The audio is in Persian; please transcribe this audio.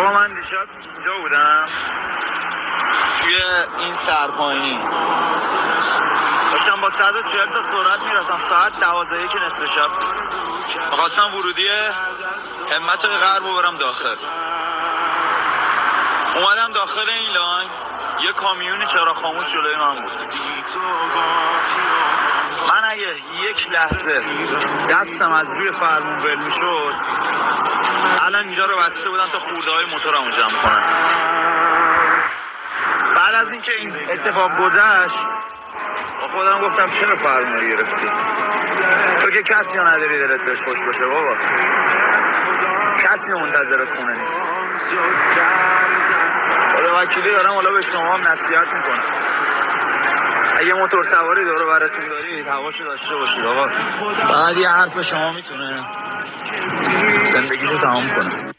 آقا من دیشب اینجا بودم توی این سرپایین داشتم با 140 تا سرعت میرفتم ساعت 12 که نصف شب میخواستم ورودی همت غرب رو برم داخل. اومدم داخل این لاین یه کامیونی چرا خاموش جلوی من بود. من اگه یک لحظه دستم از روی فرمون ول میشد الان اینجا رو بسته بودن تا خورده های موتورمو جمع کنن. بعد از اینکه این اتفاق گذشت با خودم گفتم چرا فرمون رو گرفتی؟ تو که کسی رو نداری دلت بهش خوش باشه بابا، کسی منتظرت خونه نیست. خدا وکیلی دارم حالا به شما هم نصیحت میکنم اگه موتور سواری دور و براتون دارید هواشو داشته باشید آقا. بعد یه حرف شما میتونه زندگیشو تمام کنه.